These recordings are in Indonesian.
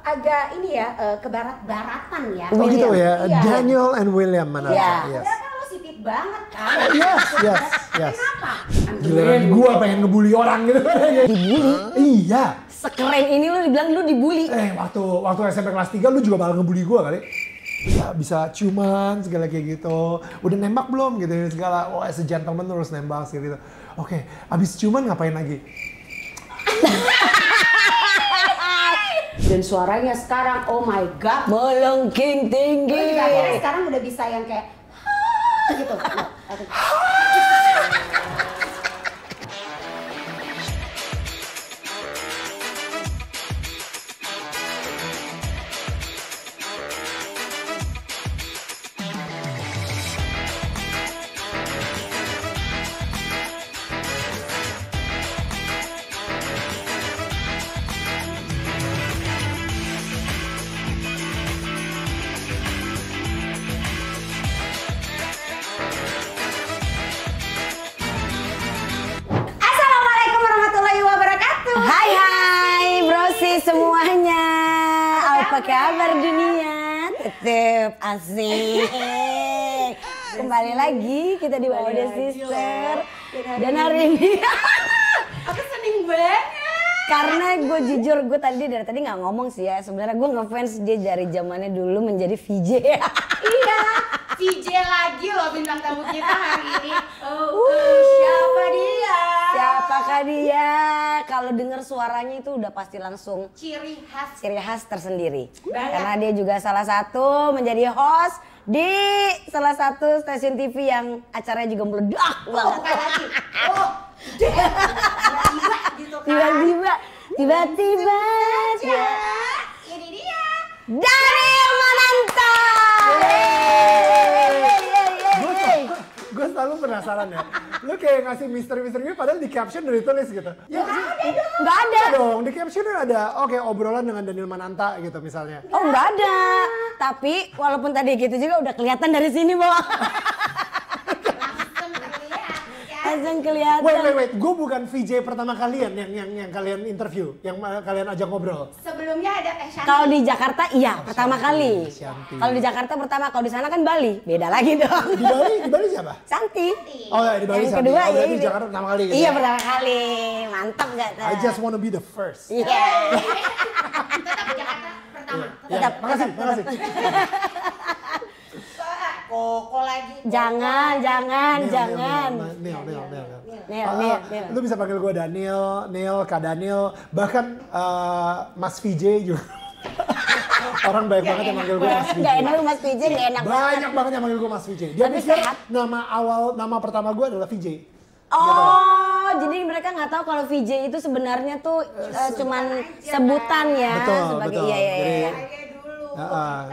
agak ini ya, ke barat-baratan ya. Oh gitu ya, iya. Daniel and William mana? Iya, udah kan lo sipit banget kan. Yes. Kenapa? Giliran gua pengen ngebully orang gitu. Dibully? Iya. Sekeren ini lu dibilang lu dibully. Waktu SMP kelas 3 lu juga bakal ngebully gua kali. Ya, bisa ciuman segala kayak gitu. Udah nembak belum gitu segala. Wah, se-gentleman terus nembak gitu. Oke, abis ciuman ngapain lagi? Dan suaranya sekarang, oh my god, Melengking tinggi. gue juga akhirnya sekarang udah bisa yang kayak gitu. Assalamualaikum warahmatullahi wabarakatuh. Hai brosi semuanya. Apa kabar dunia? Tetep asik. Kembali lagi kita di Wawada Sister. Dan hari ini Aku seneng banget. karena gue jujur, gue dari tadi nggak ngomong sih ya. Sebenarnya gue ngefans dia dari zamannya dulu menjadi VJ. Iya, VJ lagi loh bintang tamu kita hari ini. Siapa dia? Siapakah dia? Kalau dengar suaranya itu udah pasti langsung Ciri khas tersendiri. Banget. Karena dia juga salah satu menjadi host di salah satu stasiun TV yang acaranya juga meledak banget. bukan lagi. Tiba-tiba gitu kan. Tiba-tiba Ya, ini dia. Daniel Mananta. Gue selalu penasaran ya. Lu kayak ngasih misteri-misteri padahal di caption udah ditulis gitu. Ya Nggak ada. dong, di caption ada oke, obrolan dengan Daniel Mananta gitu misalnya. Oh nggak ada. Tapi walaupun tadi gitu juga udah kelihatan dari sini bahwa Langsung terlihat. Ya. langsung kelihatan. Wait, gue bukan VJ pertama kalian yang kalian interview, yang kalian ajak ngobrol. Sebelumnya ada Teh Shanti. Kalau di Jakarta iya pertama kali. Shanti. Kalau di Jakarta pertama, kalau di sana kan Bali. Beda lagi dong. Di Bali siapa? Santi. Oh ya, di Bali Yang Shanti. kedua Oh, berarti ini. di Jakarta pertama kali gitu. Iya ya? pertama kali. Mantap gak tuh? I just wanna be the first. Iya. Tetap Jakarta pertama. Ya, makasih. Koko lagi. Jangan. Neil. Nil. Lu bisa panggil gue Daniel, Neil, Kak Daniel, bahkan Mas VJ juga. Orang banyak banget yang manggil gue Mas VJ. Gak enak lu Mas PJ, gak enak banget. Banyak banget yang manggil gue Mas VJ. Dia Tapi pikir sehat. nama pertama gue adalah VJ. Oh, jadi mereka nggak tahu kalau VJ itu sebenarnya tuh cuman sebutan ya. Betul, sebagai betul. iya. Kayak dulu.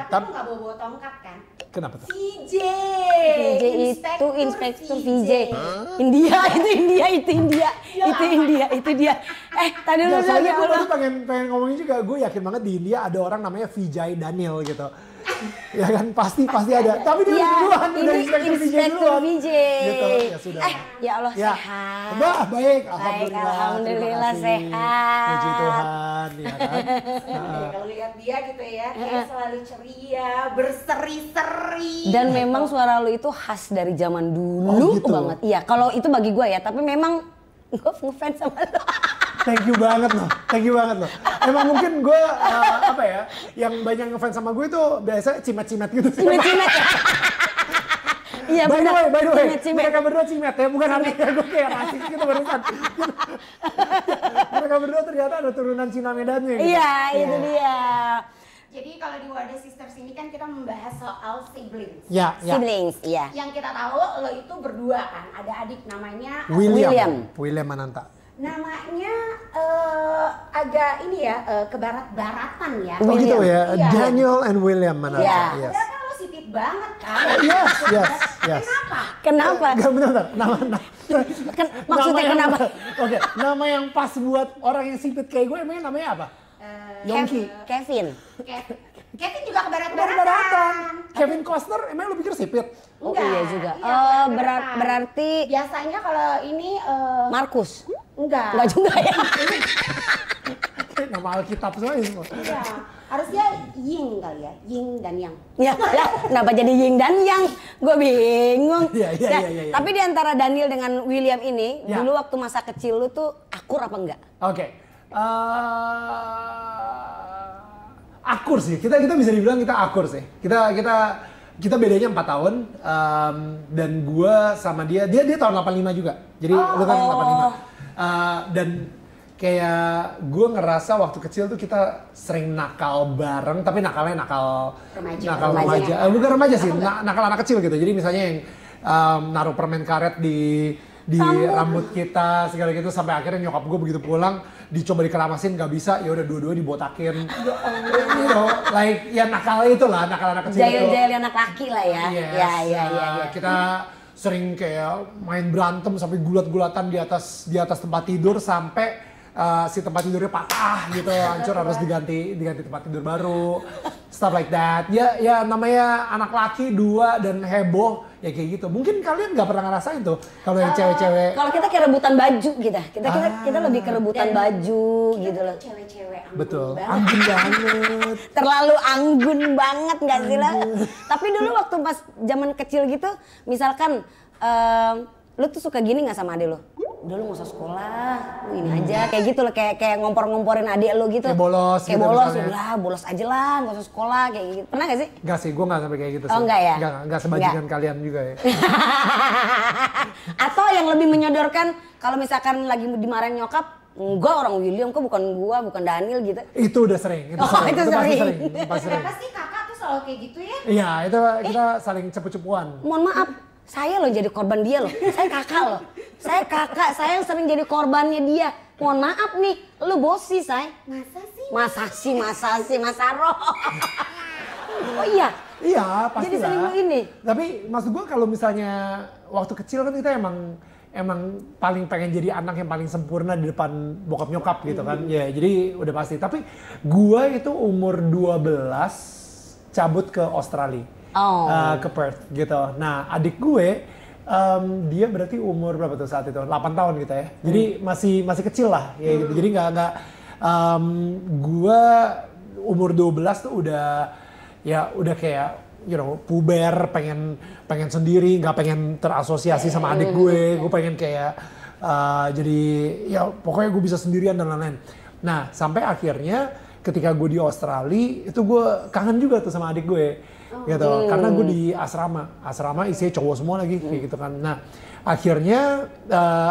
Tapi lu gak bawa tongkat kan? Kenapa tuh? VJ. VJ itu inspektur VJ. India. Tadi lu Nah, soalnya ya gue Allah. tadi pengen ngomongin juga, gue yakin banget di India ada orang namanya Vijay Daniel gitu. Ya kan, pasti ada. Tapi dia duluan, udah inspektur VJ duluan. VJ. Gitu, ya sudah. Ya Allah Ya. sehat. Baik, Alhamdulillah terima kasih. sehat. Puji Tuhan, ya kan. Kalau lihat dia gitu ya, kayak selalu ceria, berseri-seri. Dan memang suara lu itu khas dari zaman dulu Oh, gitu? banget. Iya, kalau itu bagi gue ya, tapi memang gue ngefans sama lu. Thank you banget loh. Emang mungkin gue apa ya, yang banyak ngefans sama gue itu biasa cimet-cimet gitu sih. Cimet-cimet ya. Iya By the benar. way, Cimet-cimet. mereka berdua cimet ya, bukan artinya gue kayak rasis gitu barusan. Mereka berdua ternyata ada turunan Cina Medannya gitu. Iya, itu dia. Jadi kalau di Wadah Sisters ini kan kita membahas soal siblings. Ya. Siblings, iya. Yang kita tahu lo itu berdua kan, ada adik namanya William Mananta. Namanya agak ini ya, ke barat-baratan ya. Oh gitu ya, Iya. Daniel and William Mananta. Iya. Yes. Udah kan lo sipit banget kan. Yes. Kenapa? Kenapa? Enggak benar. Maksudnya Nama kenapa? Oke, nama yang pas buat orang yang sipit kayak gue emangnya namanya apa? Yongki. Kevin. Kevin juga ke Barat-baratan. barat-baratan. Kevin Costner emang lu pikir sipit? Oh Enggak, iya juga. iya, Oh barat-baratan. berarti Biasanya kalau ini Markus. enggak. Enggak juga ya. Nama nama Alkitab semua. Iya, harusnya yin kali ya, yin dan yang. Ya, kenapa jadi yin dan yang? Gue bingung. Iya. Tapi di antara Daniel dengan William ini, Ya. dulu waktu masa kecil lu tuh akur apa enggak? Oke. Akur sih. Kita bisa dibilang kita akur sih. Kita bedanya 4 tahun dan gua sama dia tahun 85 juga. Jadi lu kan 85. Dan kayak gue ngerasa waktu kecil tuh kita sering nakal bareng, tapi nakalnya nakal remaja. Bukan remaja sih, nakal anak kecil gitu. Jadi misalnya yang naruh permen karet di rambut kita segala gitu, sampai akhirnya nyokap gue begitu pulang dicoba dikeramasin nggak bisa, ya udah dua-dua dibotakin. You know, like ya nakal itu lah, nakal anak kecil itu. Jahil-jahil anak laki lah ya. Yes, Ya. Kita sering kayak main berantem sampai gulat-gulatan di atas tempat tidur sampai si tempat tidurnya patah gitu, hancur, harus diganti tempat tidur baru, stuff like that. Ya namanya anak laki 2 dan heboh ya kayak gitu. Mungkin kalian nggak pernah ngerasain tuh kalau yang cewek-cewek. Kalau kita kayak rebutan baju kita lebih ke rebutan baju gitu loh. Cewek-cewek anggun Betul, banget. anggun banget. Terlalu anggun banget nggak sih lah? Tapi dulu waktu pas zaman kecil gitu, misalkan lu tuh suka gini nggak sama adik lu? Udah lu nggak usah sekolah, lu ini aja kayak gitu loh, kayak ngompor-ngomporin adik lu gitu. Kayak bolos Kayak gitu bolos, misalnya. udah bolos aja lah, nggak usah sekolah kayak gitu. Pernah gak sih? Enggak sih, gue nggak sampai kayak gitu sih. Oh, enggak ya? Enggak sebajingan kalian juga ya. Atau yang lebih menyodorkan kalau misalkan lagi dimarahin nyokap, enggak orang William kok bukan gua, bukan Daniel gitu. Itu udah sering. Oh, itu pasti sering. pasti sering. Kenapa sih kakak tuh selalu kayak gitu ya? Iya, itu kita saling cepu-cepuan. Mohon maaf, saya loh jadi korban dia loh. Saya kakak loh. Saya kakak, saya yang sering jadi korbannya dia. Mohon maaf nih, lu bosi saya. Masa sih, Mas Aro. Oh iya. Iya, pasti Jadi lah. saling ini. Tapi maksud gue kalau misalnya waktu kecil kan kita emang paling pengen jadi anak yang paling sempurna di depan bokap nyokap gitu kan. Ya, jadi udah pasti. Tapi gue itu umur 12 cabut ke Australia. Ke Perth gitu. Nah, adik gue dia berarti umur berapa tuh saat itu? 8 tahun gitu ya. Jadi masih kecil lah ya gitu. Jadi nggak gue umur 12 tuh udah kayak puber, pengen sendiri, nggak pengen terasosiasi sama adik gue pengen kayak jadi ya pokoknya gue bisa sendirian dan lain-lain. Nah sampai akhirnya ketika gue di Australia itu gue kangen juga tuh sama adik gue gitu, karena gue di asrama isinya cowok semua lagi kayak gitu kan. Nah akhirnya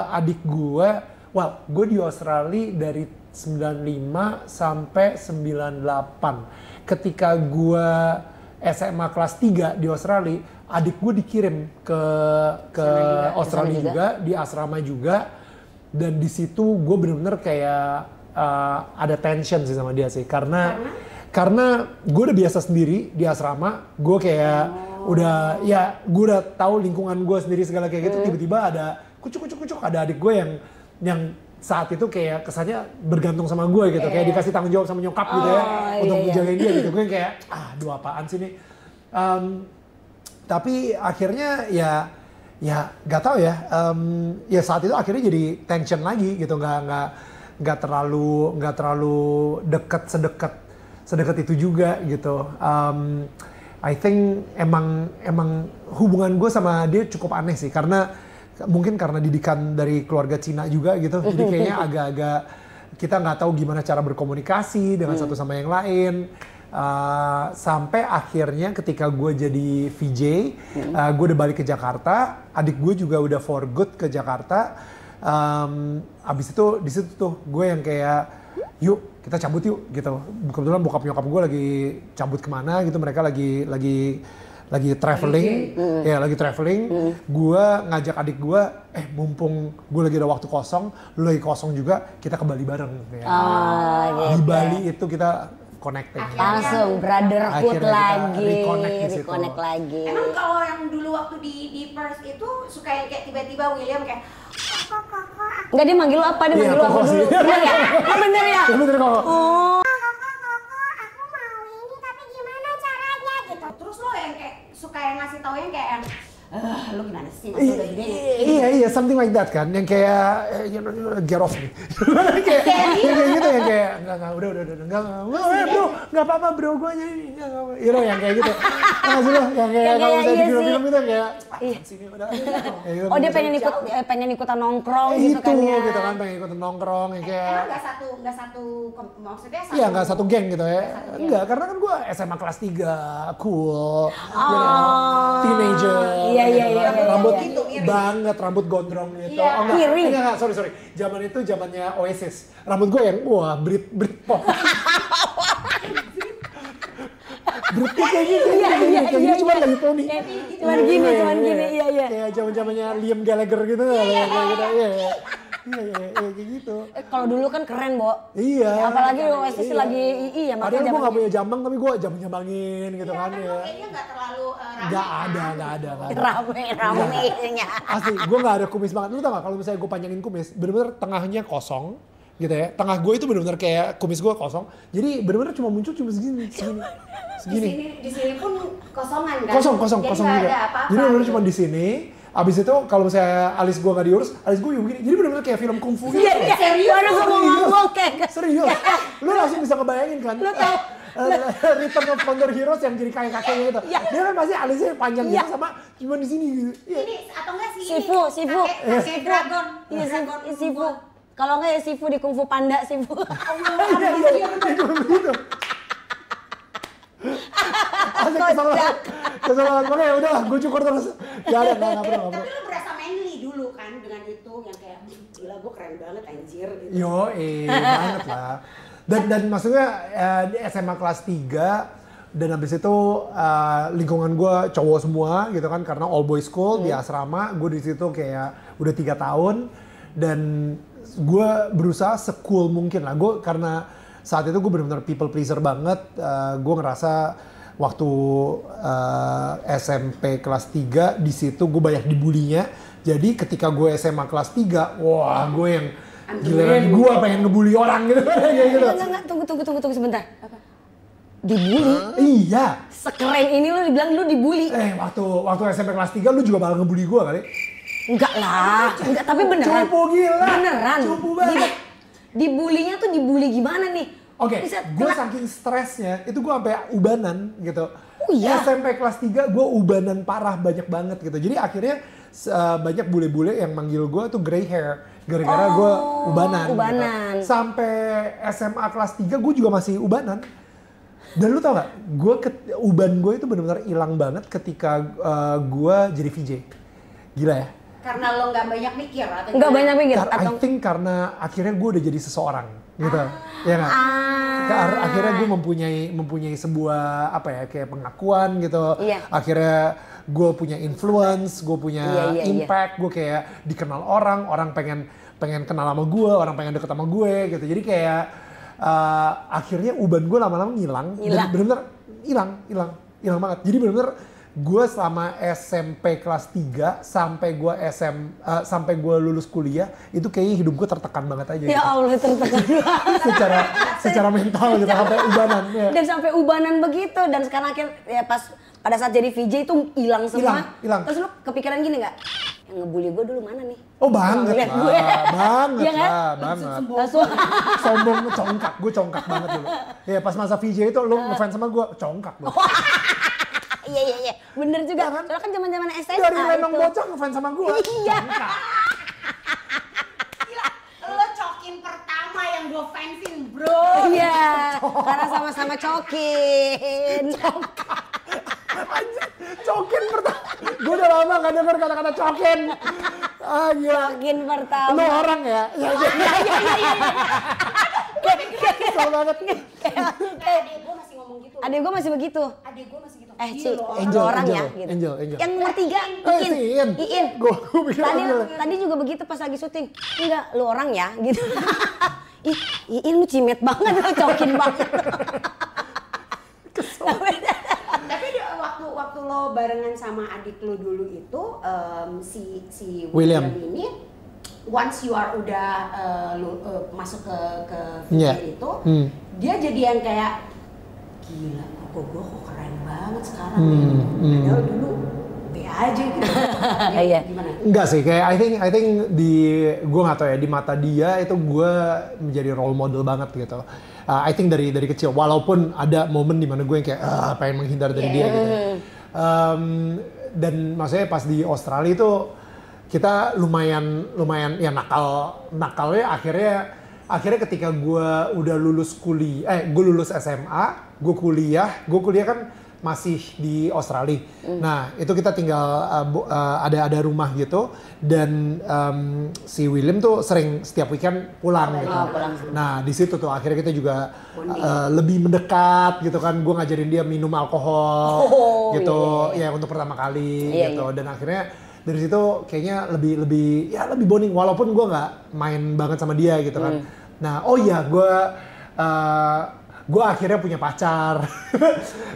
adik gue di Australia dari 95 sampai 98. Ketika gue SMA kelas 3 di Australia, adik gue dikirim ke Australia juga, di asrama juga. Dan di situ gue bener-bener kayak ada tension sih sama dia sih. Karena gue udah biasa sendiri di asrama, gue kayak gue udah tahu lingkungan gue sendiri segala kayak gitu. Tiba-tiba ada kucuk ada adik gue yang saat itu kayak kesannya bergantung sama gue gitu, kayak dikasih tanggung jawab sama nyokap gitu ya, untuk menjagain dia gitu. Gue kayak aduh apaan sih nih. Tapi akhirnya ya nggak tahu ya. Ya saat itu akhirnya jadi tension lagi gitu, nggak terlalu sedekat itu juga gitu. I think emang hubungan gue sama dia cukup aneh sih, mungkin karena didikan dari keluarga Cina juga gitu. Jadi kayaknya agak-agak kita nggak tahu gimana cara berkomunikasi dengan satu sama yang lain. Sampai akhirnya ketika gue jadi VJ, gue udah balik ke Jakarta. Adik gue juga udah for good ke Jakarta. Abis itu di situ tuh gue yang kayak yuk kita cabut yuk gitu. Kebetulan bokap nyokap gue lagi cabut kemana gitu. Mereka lagi traveling, lagi traveling. Gua ngajak adik gua, mumpung gue lagi ada waktu kosong, lu lagi kosong juga, kita ke Bali bareng. Ya. Gitu. Di Bali itu kita connecting. Langsung brotherhood lagi, reconnect lagi. Emang kalau yang dulu waktu di Perth itu suka yang kayak tiba-tiba William kayak kakak Enggak, dia manggil lu apa? Dia manggil lu apa dulu? Bener ya? Oh bener ya? Bener kok. Oh. aku mau ini tapi gimana caranya gitu. Terus lo yang kayak suka yang ngasih tau yang kayak yang lu gimana sih masih udah gede? Iya, something like that kan, yang kayak get off nih. kayak gitu yang kayak enggak udah bro, enggak apa-apa bro, gua aja ini enggak yang kayak gitu. Sih lo yang kayak kalau misalnya di film-film itu kayak sini udah. Oh, dia pengen ikutan nongkrong gitu kan ya. Gitu kan, pengen ikutan nongkrong yang kayak enggak satu maksudnya satu. Iya, enggak satu geng gitu ya. Enggak, karena kan gua SMA kelas 3, cool. Teenager. Iya. Rambut banget, rambut gondrong gitu. Oh enggak, sorry. Zaman itu zamannya Oasis. Rambut gue yang Britpop. Britpop kayak gitu. Cuma lagi poni. Cuman gini, iya. Kayak zaman-zamannya Liam Gallagher gitu kayak gitu. Iya, kayak gitu. Kalau dulu kan keren, Bo. Iya. Apalagi Oasis lagi Padahal gue gak punya jambang, tapi gue jambang-jambangin gitu kan ya. Kayaknya gak terlalu rame. Gak ada. Rame-ramenya. Asli, gue gak ada kumis banget. Lu tau gak kalau misalnya gue panjangin kumis, bener-bener tengahnya kosong gitu ya. Tengah gue itu bener-bener kayak kumis gue kosong. Jadi bener-bener cuma muncul segini. Di sini pun kosongan kan? Kosong Jadi juga. gak ada apa-apa. Jadi bener-bener gitu. cuma di sini. Abis itu kalau misalnya alis gue gak diurus, alis gue yang begini. Jadi bener-bener kayak film kungfu gitu. Iya. Serius? Mana gue mau ngomong kayak. Serius. Lu langsung bisa kebayangin kan? Lu tau. Return of Founder Heroes yang jadi kakek-kakeknya gitu. Dia kan pasti alisnya panjang gitu sama cuma di sini gitu. Ini atau enggak sih? Sifu. Kakek dragon. Iya, Sifu. Kalau enggak ya Sifu di Kung Fu Panda, Sifu. Iya, begitu. Asik kesel banget. Makanya udah gue cukur terus. Gak ada, gak perlu. Tapi lu berasa manly dulu kan dengan itu yang kayak gila gue keren banget anjir gitu. Banget lah. Dan maksudnya di SMA kelas 3 dan habis itu lingkungan gue cowok semua gitu kan karena all boys school di asrama. Gue di situ kayak udah 3 tahun dan gue berusaha se-cool mungkin lah. Gue karena saat itu gue benar-benar people pleaser banget. Gue ngerasa waktu SMP kelas 3 di situ gue banyak dibulinya. Jadi ketika gue SMA kelas 3, wah gue yang giliran gue pengen ngebully orang gitu. Kayak gitu. Enggak, tunggu sebentar. Dibully? Iya. Sekeren ini lu dibilang lu dibully. Waktu SMP kelas 3 lu juga bakal ngebully gue kali. Enggak lah. Enggak, tapi beneran. Cupu gila. Beneran. Cupu banget. Dibulinya tuh dibully gimana nih? Oke, gue saking stresnya, itu gue sampai ubanan gitu. Oh iya? SMP kelas 3 gue ubanan parah banyak banget gitu. Jadi akhirnya banyak bule-bule yang manggil gue tuh gray hair. Gara-gara gue ubanan. Gitu. Sampai SMA kelas 3 gue juga masih ubanan. Dan lu tau gak, uban gue itu benar-benar hilang banget ketika gue jadi VJ. Gila ya? Karena lo nggak banyak mikir atau nggak banyak mikir I think karena akhirnya gue udah jadi seseorang gitu ya nggak akhirnya gue mempunyai sebuah apa ya kayak pengakuan gitu akhirnya gue punya influence gue punya impact gue kayak dikenal orang pengen kenal sama gue orang pengen deket sama gue gitu jadi kayak akhirnya uban gue lama-lama ngilang dan bener-bener hilang banget jadi bener-bener gue selama SMP kelas 3 sampai gue lulus kuliah itu kayaknya hidup gue tertekan banget aja. Ya gitu. Allah tertekan secara mental gitu sampai ubanan. Ya. Dan sampai ubanan begitu dan sekarang ya pas pada saat jadi VJ itu hilang semua. Hilang. Terus lu kepikiran gini nggak? Yang ngebully gue dulu mana nih? Oh banget lah, banget. Sombong gue congkak banget dulu. Ya pas masa VJ itu lu ngefans sama gue congkak lu. Iya. Bener juga. Soalnya kan zaman-zaman SMA dari Lenong bocah ngefans sama gue. Iya. Gila, lo cokin pertama yang gue fansin, bro. Iya. Karena sama-sama cokin. Cokin pertama. Gue udah lama gak denger kata-kata cokin. Gila. Cokin pertama. Lu orang ya? Iya. Kesel banget. Adek gue masih ngomong gitu. Adek gue masih begitu. Adek gue masih gitu. Angel, orang Angel, ya gitu. Angel. Yang nomor 3, Iin. Gue pikir tadi juga begitu pas lagi syuting. Enggak, lu orang ya gitu. Iin lu cimet banget, lu cokin banget. Tapi waktu lo barengan sama adik lo dulu itu si William ini once you are udah masuk ke video itu dia jadi yang kayak gila kok gue keren banget sekarang padahal dulu be aja gitu. Iya. Gimana? Enggak sih, kayak I think gue nggak tahu ya, di mata dia itu gue menjadi role model banget gitu. I think dari kecil, walaupun ada momen dimana gue yang kayak pengen menghindar dari dia gitu. Dan maksudnya pas di Australia itu kita lumayan ya nakalnya akhirnya ketika gue udah lulus gue lulus SMA, gue kuliah kan masih di Australia. Nah itu kita tinggal ada rumah gitu, dan si William tuh sering setiap weekend pulang gitu. Nah di situ tuh akhirnya kita juga lebih mendekat gitu kan. Gue ngajarin dia minum alkohol gitu, ya untuk pertama kali gitu. Dan akhirnya dari situ kayaknya lebih bonding, walaupun gue nggak main banget sama dia gitu kan. Nah gue akhirnya punya pacar.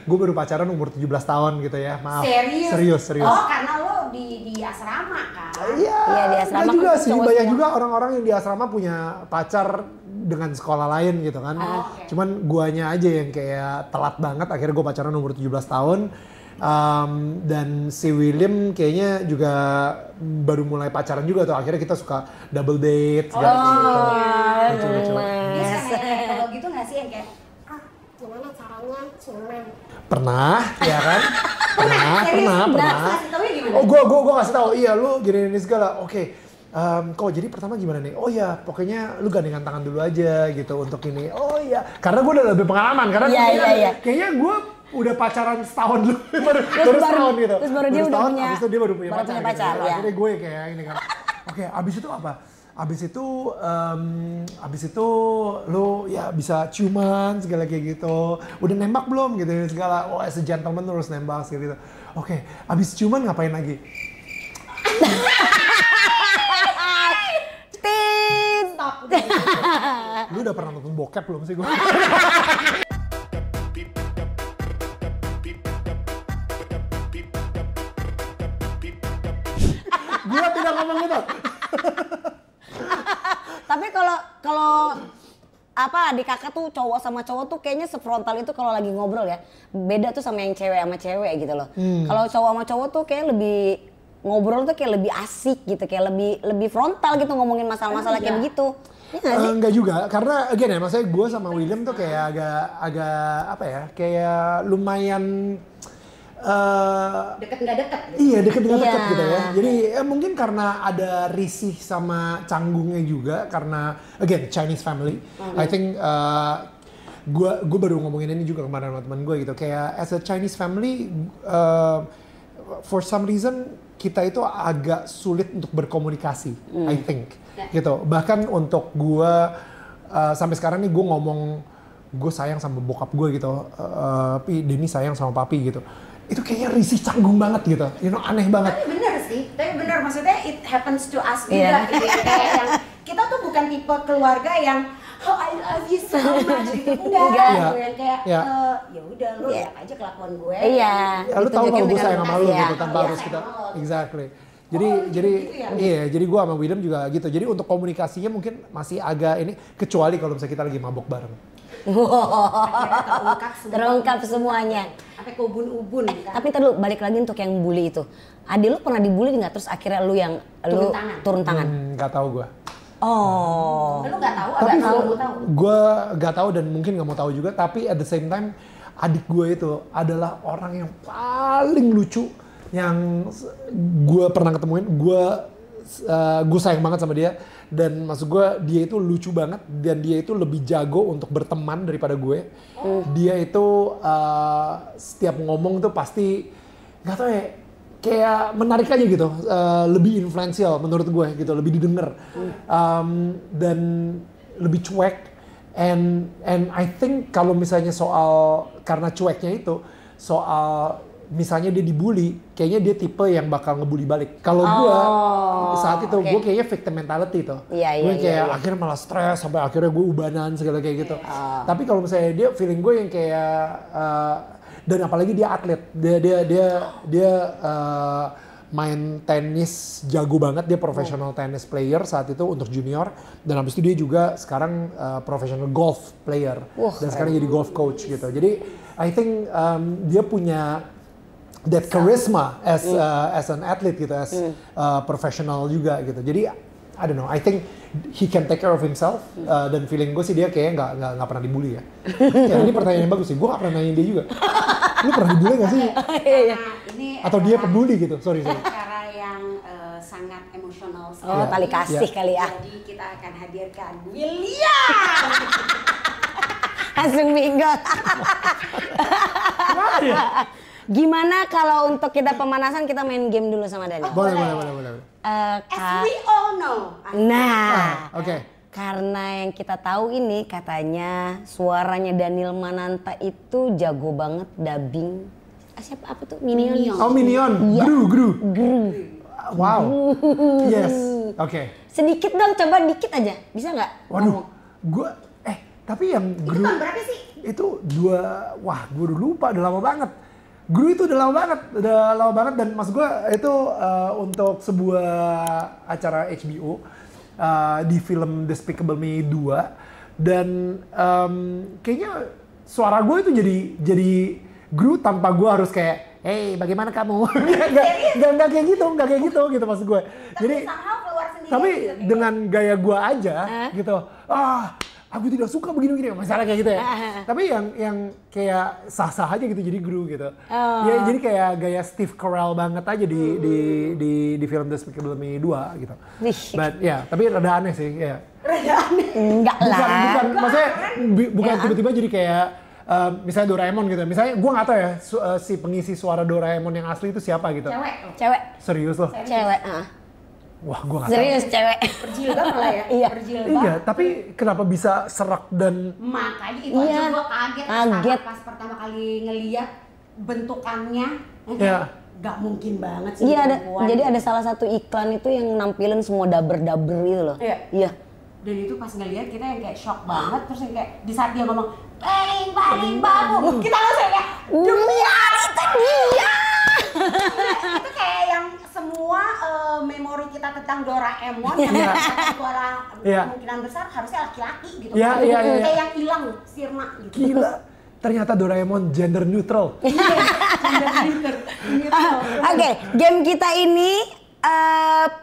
Gue baru pacaran umur 17 tahun gitu ya. Maaf. Serius. Oh, karena lo di asrama kan? Iya, di asrama juga kan sih. Banyak juga orang-orang yang di asrama punya pacar dengan sekolah lain gitu kan. Cuman guanya aja yang kayak telat banget. Akhirnya gue pacaran umur 17 tahun. Dan si William kayaknya juga baru mulai pacaran juga tuh. Akhirnya kita suka double date segala gitu. Lucu-lucu. Dia suka nanya kalau gitu nggak sih yang kayak gimana caranya ciuman? Pernah, ya kan? Pernah. kasih taunya gimana? Oh, gue kasih tahu. Iya, lu gini segala. Oke. Kok jadi pertama gimana nih? Oh ya, pokoknya lu gandengan tangan dulu aja gitu untuk ini. Oh iya, karena gue udah lebih pengalaman. Karena kayaknya gue udah pacaran setahun dulu, baru setahun gitu. Terus baru dia udah punya, abis itu dia baru punya pacar. pacar gitu. ya. Akhirnya gue kayak ini kan. Oke, abis itu apa? Abis itu lo ya bisa ciuman segala kayak gitu. Udah nembak belum gitu segala. Oh, as a gentleman terus nembak gitu. Oke, abis ciuman ngapain lagi? Stop. Lu udah pernah nonton bokep belum sih gue? Gue tidak ngomong gitu. Tapi kalau apa adik kakak tuh cowok sama cowok tuh kayaknya sefrontal itu kalau lagi ngobrol ya. Beda tuh sama yang cewek sama cewek gitu loh. Kalau cowok sama cowok tuh kayak lebih ngobrol tuh kayak lebih asik gitu, kayak lebih frontal gitu ngomongin masalah-masalah kayak begitu. Ya nggak sih? Enggak juga, karena again ya, maksudnya gue sama William tuh kayak agak apa ya, kayak lumayan Deket nggak deket? Iya, deket Iya. gitu ya. Jadi mungkin karena ada risih sama canggungnya juga, karena again Chinese family. I think gue baru ngomongin ini juga kemarin sama teman gue gitu. Kayak as a Chinese family, for some reason kita itu agak sulit untuk berkomunikasi. I think gitu. Bahkan untuk gue sampai sekarang nih gue ngomong gue sayang sama bokap gue gitu. Denny sayang sama papi gitu. Itu kayaknya risih canggung banget gitu, aneh banget. Tapi bener maksudnya it happens to us juga gitu. Kayak yang kita tuh bukan tipe keluarga yang oh I love you so much gitu. Enggak. Gitu. Yang kayak ya udah lu lihat aja kelakuan gue. Iya. Ya, lu tahu kalau gue sayang sama lu gitu tanpa harus kita. Exactly. Jadi gue sama William juga gitu. Jadi untuk komunikasinya mungkin masih agak ini, kecuali kalau misalnya kita lagi mabok bareng. Terungkap semuanya. Sampai ke ubun-ubun kan. Tapi tadi balik lagi untuk yang bully itu. Adi lu pernah dibully nggak? Terus akhirnya lu yang turun tangan? Nggak tahu gue. Oh. Lu nggak tahu? Tapi tahu? gue nggak tahu dan mungkin nggak mau tahu juga. Tapi at the same time, adik gue itu adalah orang yang paling lucu yang gue pernah ketemuin. Gue sayang banget sama dia, dan maksud gue dia itu lucu banget, dan dia itu lebih jago untuk berteman daripada gue. Dia itu setiap ngomong tuh pasti nggak tahu ya, kayak menarik aja gitu, lebih influential menurut gue gitu, lebih didengar, dan lebih cuek. And I think kalau misalnya karena cueknya itu soal misalnya dia dibully, kayaknya dia tipe yang bakal ngebully balik. Kalau gue saat itu gue kayaknya victim mentality tuh. Gue kayak akhirnya malah stres sampai akhirnya gue ubanan segala kayak gitu. Tapi kalau misalnya dia feeling gue yang kayak dan apalagi dia atlet, dia main tenis jago banget, dia professional tennis player saat itu untuk junior, dan habis itu dia juga sekarang professional golf player dan sekarang jadi golf coach gitu. Jadi I think dia punya that charisma as an athlete gitu, as professional juga gitu. Jadi I don't know, I think he can take care of himself dan feeling gue sih dia kayaknya nggak pernah dibully ya. Ya ini pertanyaan yang bagus sih, gue nggak pernah nanyain dia juga. Lu pernah dibully nggak sih? Ini Atau dia peduli gitu? Sorry. Cara yang sangat emosional sekali. Oh, tali kasih kali ya. Jadi kita akan hadirkan William. Langsung bingung. Ya? Gimana kalau untuk kita pemanasan kita main game dulu sama Daniel? Boleh. As we all know. Nah, Oke. karena yang kita tahu ini katanya suaranya Daniel Mananta itu jago banget dubbing. Siapa apa tuh? Minion. Oh Minion, Iya. Gru. Wow. Gru. Yes. Oke. Sedikit dong, coba dikit aja. Bisa nggak? Waduh, tapi yang Itu Gru tahun berapa sih? itu gue udah lupa, udah lama banget. Gru itu udah lama banget dan mas gue itu untuk sebuah acara HBO di film Despicable Me 2 dan kayaknya suara gue itu jadi Gru tanpa gue harus kayak, hey bagaimana kamu? Gak kayak gitu gitu maksud gue. Jadi somehow keluar sendiri tapi gitu, dengan gaya gue aja gitu, aku tidak suka begini-begini, masalah kayak gitu ya. Tapi yang kayak sah-sah aja gitu jadi Gru gitu. Ya jadi kayak gaya Steve Carell banget aja di film Despicable Me 2 gitu. But ya, tapi rada aneh sih ya. Enggak lah. Bukan maksudnya bukan tiba-tiba jadi kayak misalnya Doraemon gitu. Misalnya gue nggak tahu ya si pengisi suara Doraemon yang asli itu siapa gitu. Cewek. Serius loh. Cewek. Wah, gue nggak tahu. Serius cewek. Berjilbab malah ya. Iya. Berjilbab. Iya, tapi kenapa bisa serak dan Makanya itu Iya. aja gue kaget. Kaget. Pas pertama kali ngeliat bentukannya. Iya. Gak mungkin banget sih. Iya ada. perempuan. Jadi ada salah satu iklan itu yang nampilin semua daber-daber gitu loh. Iya. Dan itu pas ngeliat kita yang kayak shock banget. Terus yang kayak di saat dia ngomong paling babu, kita langsung kayak demi itu dia. itu kayak yang semua memori kita tentang Doraemon yang suara kemungkinan besar harusnya laki-laki gitu. Iya. Kayak yang hilang sirna gitu. gila. Ternyata Doraemon gender neutral. Oke, game kita ini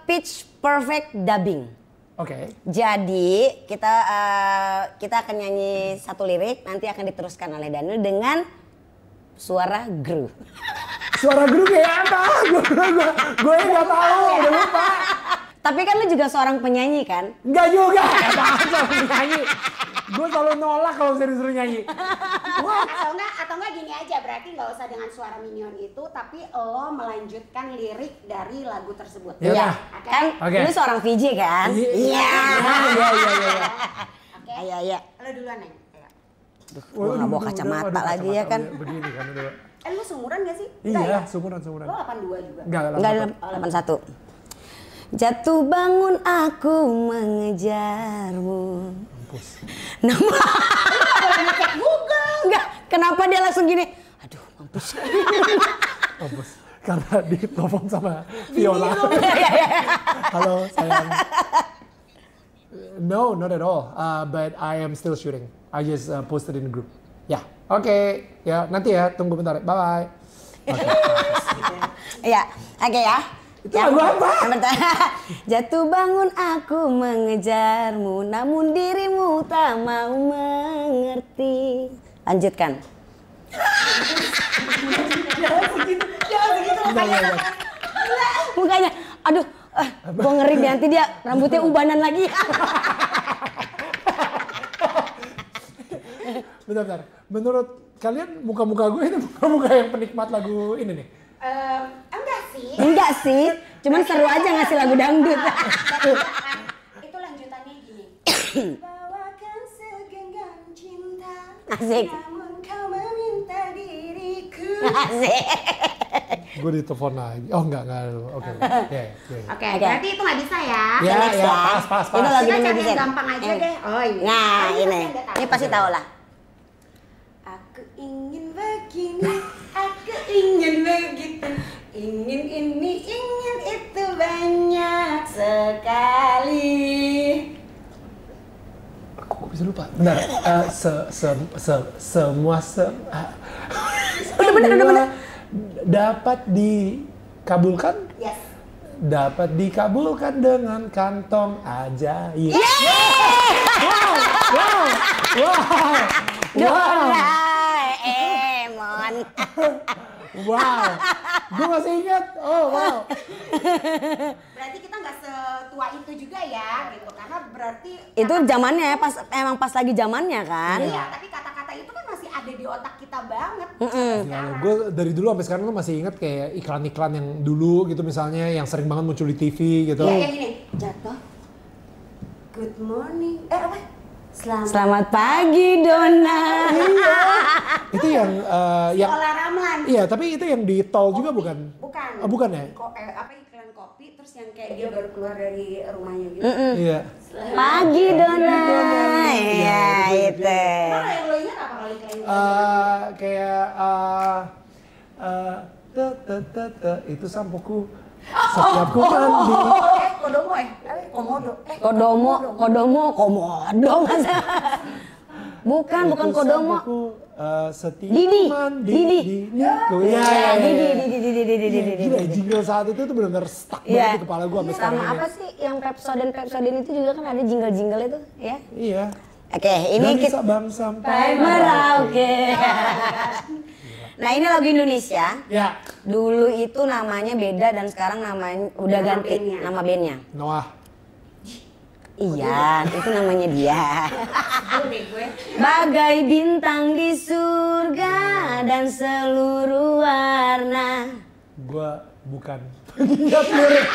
pitch perfect dubbing. Oke. Jadi kita akan nyanyi satu lirik, nanti akan diteruskan oleh Daniel dengan suara Gru. Suara Gru kayak apa? Gue nggak tahu, udah lupa. Tapi kan lu juga seorang penyanyi kan? Nggak juga. Apaan seorang penyanyi? Gue selalu nolak kalau disuruh nyanyi. Atau enggak gini aja, berarti nggak usah dengan suara Minion itu, tapi lo melanjutkan lirik dari lagu tersebut. Iya. Kan lu seorang VJ kan? Iya. Oke. Iya. Lo duluan Neng. Gua nggak bawa kacamata lagi ya kan? Begini kan udah. Lu seumuran gak sih? Iya, sumuran. Lo 82 juga? Enggak 81. Jatuh bangun aku mengejarmu. Mampus. Nama. Boleh ngecek Google. Enggak, kenapa dia langsung gini? Aduh, mampus. Mampus. Karena ditelepon sama Viola. Halo sayang. No, not at all. But I am still shooting. I just posted in the group. Ya, oke. Ya, nanti ya. Tunggu bentar. Bye-bye. Iya, oke ya. Itu lagu apa? Jatuh bangun aku mengejarmu, namun dirimu tak mau mengerti. Lanjutkan. Jangan segitu Mukanya, aduh, gue ngeri deh, nanti dia rambutnya ubanan lagi. Bentar. Menurut kalian muka-muka gue itu muka-muka yang penikmat lagu ini nih? Enggak sih. Cuman seru aja ngasih lagu dangdut. Itu lanjutannya gini. Bawakan segenggam cinta. Asik. Namun kau meminta diriku. Asik. Gue ditelepon lagi. Oh enggak. Oke. Oke, berarti itu nggak bisa ya. Ya, pas. Itu lagu Kita cari netizen. yang gampang aja deh. Oh iya. Nah, ini. Ini pasti tahu lah. Aku ingin begini, aku ingin begitu, ingin ini, ingin itu banyak sekali. Kok bisa lupa? Bentar. Semua Udah bener. dapat dikabulkan? Yes. Dapat dikabulkan dengan kantong ajaib. Dona Emon. Wow, gue masih ingat. Oh wow. Berarti kita nggak setua itu juga ya, gitu. Karena berarti Itu zamannya emang pas lagi zamannya kan. Iya, tapi kata-kata itu kan masih ada di otak kita banget. Gue dari dulu sampai sekarang tuh masih ingat kayak iklan-iklan yang dulu gitu misalnya yang sering banget muncul di TV gitu. Iya, kayak gini. Jatuh. Good morning. Apa? Selamat pagi Dona. Iya. Itu yang Sekolah Ramlan. Iya, tapi itu yang di tol juga bukan? Bukan. Oh, bukan ya? Apa iklan kopi terus yang kayak dia baru keluar dari rumahnya gitu. Iya. Pagi Dona. Iya itu. Mana yang lo ingat apa kalau iklan itu? Kayak itu sampoku setiap ku mandi. Komodo masa. Bukan Kodomo. Sampoku setiap Didi. mandi. Didi. Iya. Didi. Gila, jingle saat itu tuh benar-benar stuck banget di kepala gue sampai sekarang Sama ini. apa sih yang Pepsodent itu juga kan ada jingle-jingle itu ya. Iya. Oke, ini Dari kita Sabang sampai Merauke. Nah, ini lagu Indonesia. Ya. Dulu itu namanya beda dan sekarang namanya udah ganti nama bandnya. Noah. Iya, itu namanya dia. Gue. Bagai bintang di surga dan seluruh warna. Gue bukan pengingat lirik.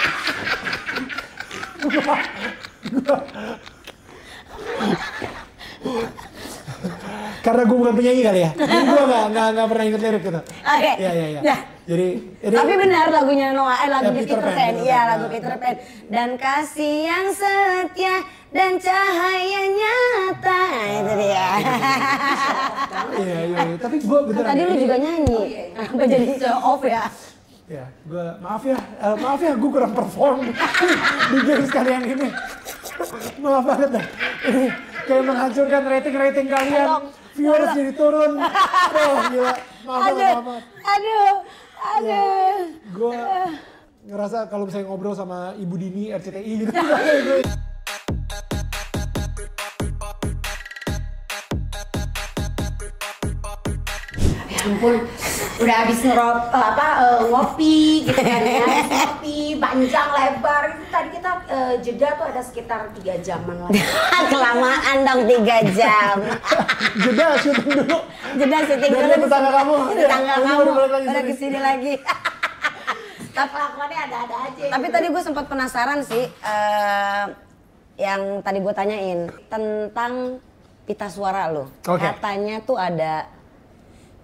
Karena gue bukan penyanyi kali ya. Jadi gue nggak pernah inget lirik gitu. Oke. Iya. Nah, Jadi tapi benar lagunya Noah, lagunya Peter Peter Pan, Pan. Peter Iya, Pan. lagu Peter Pan. Dan kasih yang setia dan cahaya nyata. Itu dia. Iya. Tapi gue beneran. Tadi lu juga nyanyi. Kenapa jadi show off ya? Ya, gue maaf ya, gue kurang perform di games kalian ini. Maaf banget dah. Ini kayak menghancurkan rating kalian. Viewers jadi turun. Oh gila. Maaf banget. Aduh. Gue ngerasa kalau misalnya ngobrol sama Ibu Dini RCTI gitu. Ampun, udah habis ngopi gitu kan ya, ngopi panjang lebar. Itu tadi kita jeda tuh ada sekitar 3 jaman lah. Kelamaan dong 3 jam. Jeda syuting dulu. Jeda syuting Dan dulu. dia tetangga kamu. Tetangga Ini kamu. baru balik lagi Udah syuting. kesini lagi. Kelakuannya ada-ada aja. Tapi tadi gue sempat penasaran sih, yang tadi gue tanyain tentang pita suara lo. Oke. Katanya tuh ada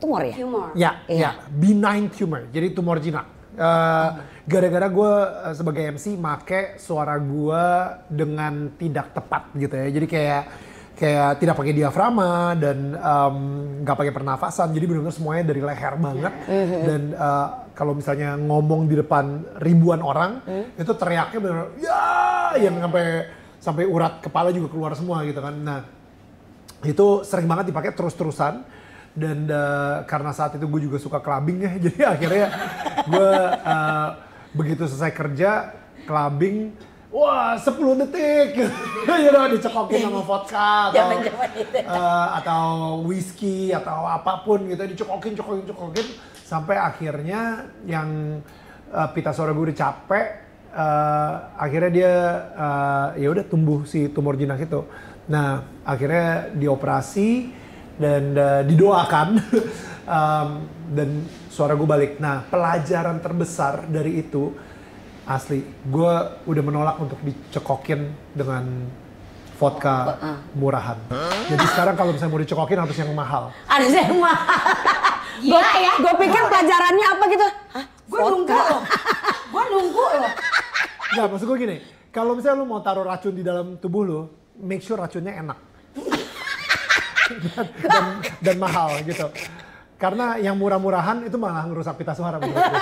tumor ya? humor. Ya, benign tumor, jadi tumor jinak. Gara-gara gue sebagai MC make suara gue dengan tidak tepat gitu ya. Jadi kayak tidak pakai diafragma dan nggak pakai pernafasan. Jadi benar-benar semuanya dari leher banget. Dan kalau misalnya ngomong di depan ribuan orang, itu teriaknya benar ya, yang sampai urat kepala juga keluar semua gitu kan. Nah, itu sering banget dipakai terus-terusan. Dan karena saat itu gue juga suka clubbing ya, jadi akhirnya gue begitu selesai kerja clubbing, wah 10 detik, dicekokin sama vodka atau whisky atau apapun gitu, dicekokin sampai akhirnya yang pita suara gue udah capek, akhirnya dia ya udah tumbuh si tumor jinak itu. Nah akhirnya dioperasi dan didoakan dan suara gue balik. Nah pelajaran terbesar dari itu asli gue udah menolak untuk dicekokin dengan vodka murahan. Jadi sekarang kalau misalnya mau dicekokin harus yang mahal. Ada yang mahal. Gila ya. Gue pikir pelajarannya apa gitu. Hah? Gue nunggu loh. Nggak, maksud gue gini, kalau misalnya lu mau taruh racun di dalam tubuh lu, make sure racunnya enak. dan mahal gitu. Karena yang murah-murahan itu malah ngerusak pita suara menurut gue.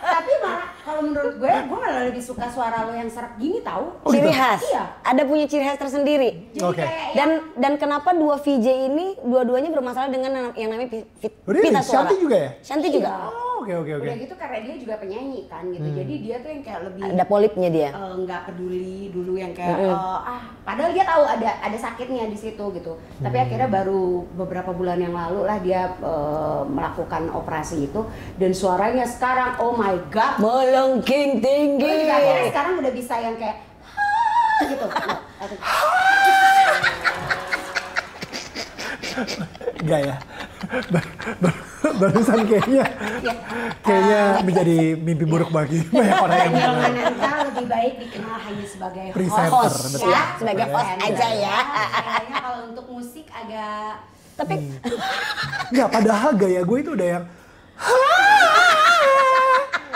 Tapi malah kalau menurut gue malah lebih suka suara lo yang serak gini tahu. Oh, Ciri gitu? khas. Iya. Ada punya ciri khas tersendiri. Jadi Oke. kayak Dan kenapa dua VJ ini dua-duanya bermasalah dengan yang namanya Really? pita suara? Shanti juga ya? Shanti juga. Oh, Udah gitu karena dia juga penyanyi kan gitu. Jadi dia tuh yang kayak lebih Ada polipnya dia. Nggak peduli dulu yang kayak padahal dia tahu ada sakitnya di situ gitu. Tapi akhirnya baru beberapa bulan yang lalu lah dia melakukan operasi itu dan suaranya sekarang oh my god Melengking tinggi. akhirnya sekarang udah bisa yang kayak gitu. Enggak ya. Barusan kayaknya menjadi mimpi buruk bagi banyak orang yang Daniel Mananta lebih baik dikenal hanya sebagai presenter, host betul. ya, Sebagai host aja ya. Kayaknya kalau untuk musik agak Tapi Enggak, padahal gaya gue itu udah yang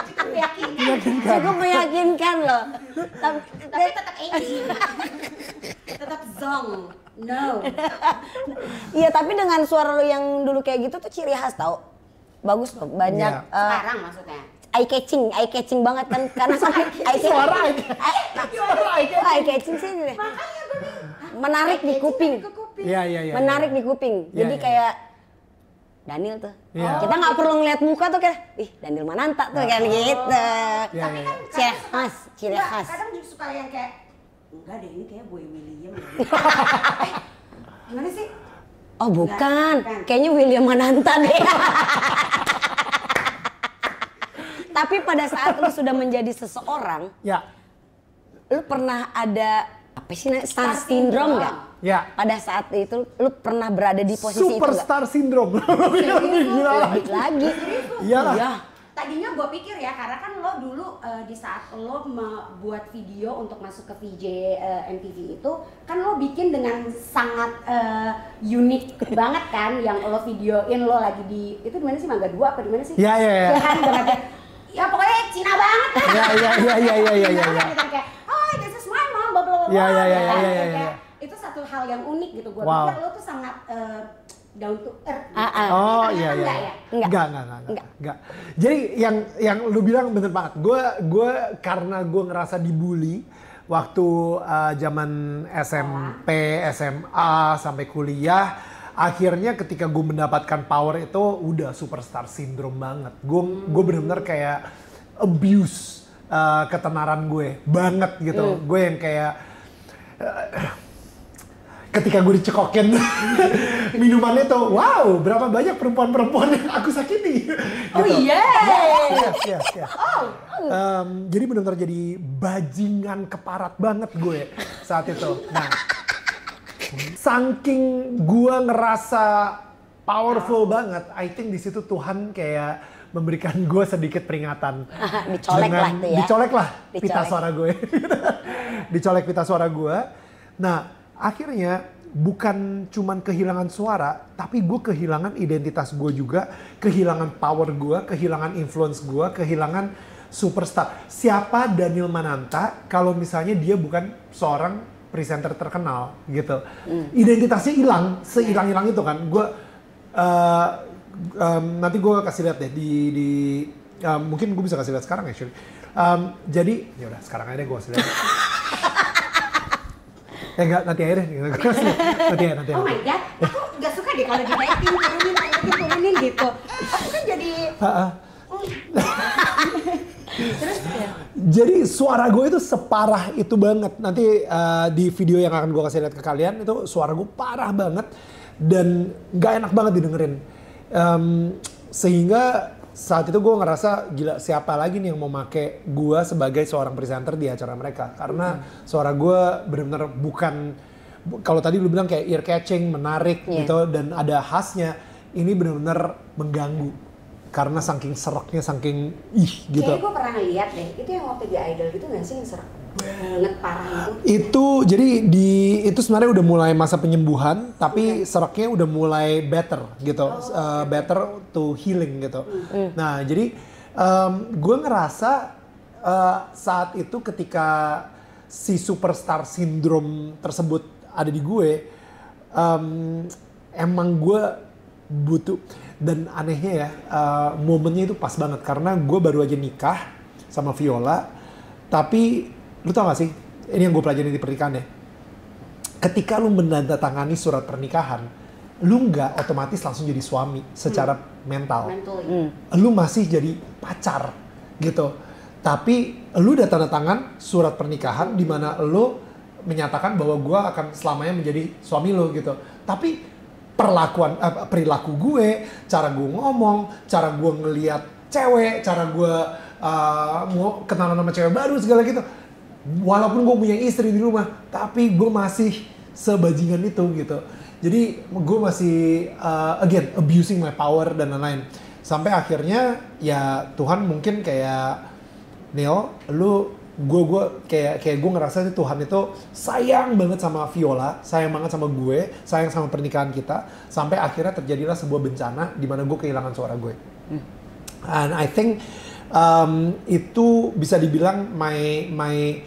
cukup meyakinkan. cukup meyakinkan loh. Tapi tetap edgy. Tetap zong. No. Iya, tapi dengan suara lo yang dulu kayak gitu tuh ciri khas tau. Bagus loh, banyak Iya. Sekarang maksudnya. eye catching banget kan karena suara eye catching sih deh. Menarik di kuping. Iya. Menarik di kuping. Jadi Iya. kayak Daniel tuh. Iya. Kita nggak perlu ngeliat muka tuh kayak, ih Daniel Mananta tuh kan gitu. Iya. Ciri khas. Kadang juga suka yang kayak enggak deh ini kayak Boy William. Gimana sih? Oh bukan, Bukan. kayaknya William Mananta deh. Tapi pada saat lu sudah menjadi seseorang, Ya. lu pernah ada apa sih star syndrome nggak? Ya. Pada saat itu lu pernah berada di posisi itu nggak? Superstar syndrome. Gila lah. Lebih lagi. Iyalah. Iya. Tadinya gue pikir ya, karena kan lo dulu di saat lo buat video untuk masuk ke VJ MTV itu, kan lo bikin dengan sangat unik banget kan, yang lo videoin lo lagi di, itu di mana sih, Mangga 2 apa di mana sih? Iya. Ya kan, dengan kayak, ya pokoknya Cina banget kan. Iya. Cina banget gitu, kayak, oh this is my mom, blah blah blah. Iya. Kayak, itu satu hal yang unik gitu, gue Wow. pikir lo tuh sangat down to earth. Oh Ternyata iya. enggak ya? Enggak. Jadi yang lu bilang bener banget. Gue karena gue ngerasa dibully waktu zaman SMP, SMA sampai kuliah, akhirnya ketika gue mendapatkan power itu udah superstar syndrome banget. Gue bener-bener kayak abuse ketenaran gue banget gitu. Gue yang kayak ketika gue dicekokin minumannya tuh, wow, berapa banyak perempuan-perempuan yang aku sakiti. Oh gitu. iya. Yes. Jadi benar-benar jadi bajingan keparat banget gue saat itu. Nah, saking gue ngerasa powerful banget, I think di situ Tuhan kayak memberikan gue sedikit peringatan. Dicolek lah tuh ya. Dicolek lah pita Dicolek. suara gue. Dicolek pita suara gue. Nah, akhirnya bukan cuman kehilangan suara, tapi gue kehilangan identitas gue juga, kehilangan power gue, kehilangan influence gue, kehilangan superstar. Siapa Daniel Mananta kalau misalnya dia bukan seorang presenter terkenal gitu. Identitasnya hilang, sehilang-hilang itu kan. Gue nanti gue kasih lihat deh di mungkin gue bisa kasih lihat sekarang actually. Jadi ya udah sekarang aja deh gue kasih lihat. Enggak, nanti aja deh. Nanti. Oh my god, aku nggak suka deh kalau dinaikin, turunin gitu. Aku kan jadi terus ya. Jadi suara gue itu separah itu banget. Nanti di video yang akan gue kasih lihat ke kalian itu suara gue parah banget dan nggak enak banget didengerin. Sehingga saat itu gue ngerasa gila, siapa lagi nih yang mau make gue sebagai seorang presenter di acara mereka, karena suara gue benar-benar bukan, kalau tadi lu bilang kayak ear catching, menarik gitu dan ada khasnya, ini benar-benar mengganggu karena saking seraknya, saking gitu. Kayaknya gue pernah lihat deh, itu yang waktu di Idol gitu nggak sih yang serak banget parah itu? Itu jadi itu sebenarnya udah mulai masa penyembuhan, tapi seraknya udah mulai better gitu, better to healing gitu. Nah jadi gue ngerasa saat itu ketika si superstar syndrome tersebut ada di gue, emang gue butuh, dan anehnya ya momennya itu pas banget karena gue baru aja nikah sama Viola, tapi lu tau gak sih, ini yang gue pelajari di pernikahan deh. Ketika lu menandatangani surat pernikahan, lu nggak otomatis langsung jadi suami secara mental. Mentally. Lu masih jadi pacar gitu. Tapi lu udah tanda tangan surat pernikahan di mana lu menyatakan bahwa gue akan selamanya menjadi suami lu gitu. Tapi perilaku gue, cara gue ngomong, cara gue ngelihat cewek, cara gue mau kenalan sama cewek baru segala gitu. Walaupun gue punya istri di rumah, tapi gue masih sebajingan itu gitu. Jadi gue masih again abusing my power dan lain-lain. Sampai akhirnya ya Tuhan mungkin kayak Neil, gue kayak gue ngerasa Tuhan itu sayang banget sama Viola, sayang banget sama gue, sayang sama pernikahan kita, sampai akhirnya terjadilah sebuah bencana di mana gue kehilangan suara gue. And I think itu bisa dibilang my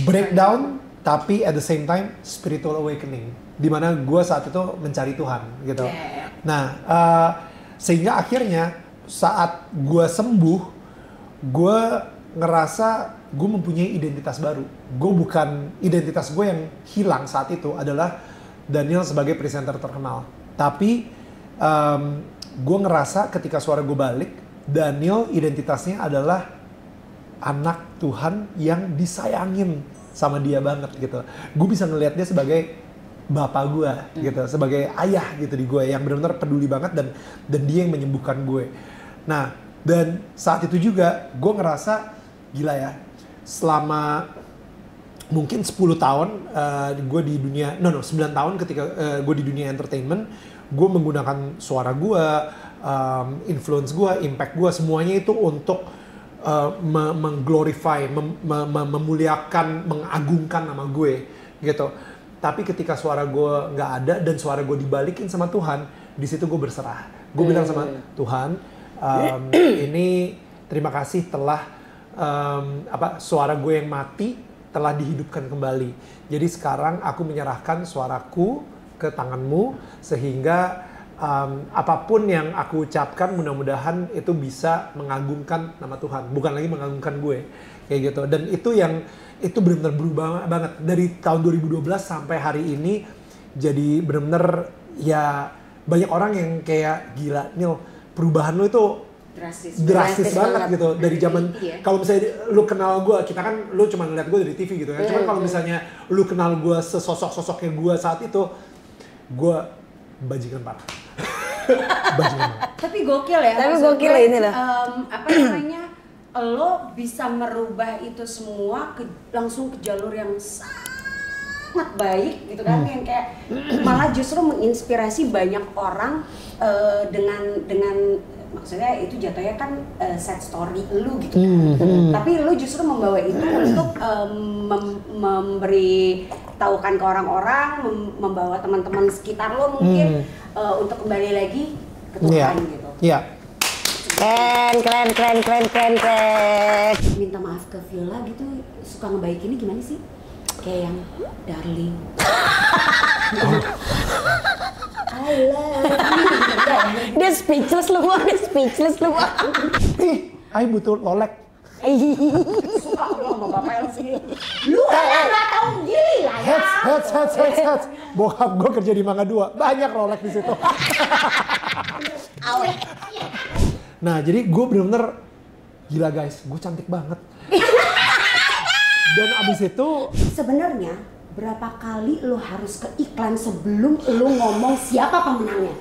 breakdown, tapi at the same time spiritual awakening, di mana gue saat itu mencari Tuhan gitu. Nah, sehingga akhirnya saat gue sembuh, gue ngerasa gue mempunyai identitas baru. Identitas gue yang hilang saat itu adalah Daniel sebagai presenter terkenal. Tapi gue ngerasa ketika suara gue balik, Daniel identitasnya adalah anak Tuhan yang disayangin sama dia banget gitu. Gue bisa ngelihat dia sebagai bapak gue gitu, sebagai ayah gitu di gue yang benar-benar peduli banget dan dia yang menyembuhkan gue. Nah, dan saat itu juga gue ngerasa gila ya, selama mungkin 10 tahun gue di dunia, 9 tahun ketika gue di dunia entertainment, gue menggunakan suara gue, influence gue, impact gue, semuanya itu untuk mengglorify, memuliakan, mengagungkan nama gue gitu. Tapi ketika suara gue nggak ada dan suara gue dibalikin sama Tuhan, di situ gue berserah. Gue bilang sama Tuhan, ini terima kasih telah suara gue yang mati telah dihidupkan kembali. Jadi sekarang aku menyerahkan suaraku ke tanganmu sehingga apapun yang aku ucapkan mudah-mudahan itu bisa mengagungkan nama Tuhan, bukan lagi mengagungkan gue kayak gitu. Dan itu benar-benar berubah banget dari tahun 2012 sampai hari ini. Jadi benar-benar ya banyak orang yang kayak gila Neil, perubahan lo itu drastis banget gitu dari zaman kalau misalnya lu kenal gue, kita kan lu cuma ngeliat gue dari TV gitu kan. Cuman kalau misalnya lu kenal gue sesosok-sosoknya gue saat itu, gue bajingan parah. Bajingan banget. Tapi gokil ya. Tapi gokil gue, ini loh. Apa namanya? Lo bisa merubah itu semua langsung ke jalur yang sangat baik gitu kan, yang kayak malah justru menginspirasi banyak orang dengan maksudnya itu jatuhnya kan sad story lu gitu kan. Tapi lu justru membawa itu untuk memberi tahukan ke orang-orang, membawa teman-teman sekitar lu mungkin untuk kembali lagi ke Tuhan gitu. Iya. Keren. Minta maaf ke Viola gitu, suka ngebaikinnya gimana sih? Kayak yang darling. I love you. Dia speechless lu. Ih, I butuh lolek. Suka lu sama bapak sih. Lu kan nggak tahu diri lah ya. Heads. Bokap gue kerja di Mangga 2, banyak Rolex di situ. Nah, jadi gue bener-bener gila guys, gue cantik banget. Dan abis itu sebenarnya berapa kali lu harus ke iklan sebelum lu ngomong siapa pemenangnya?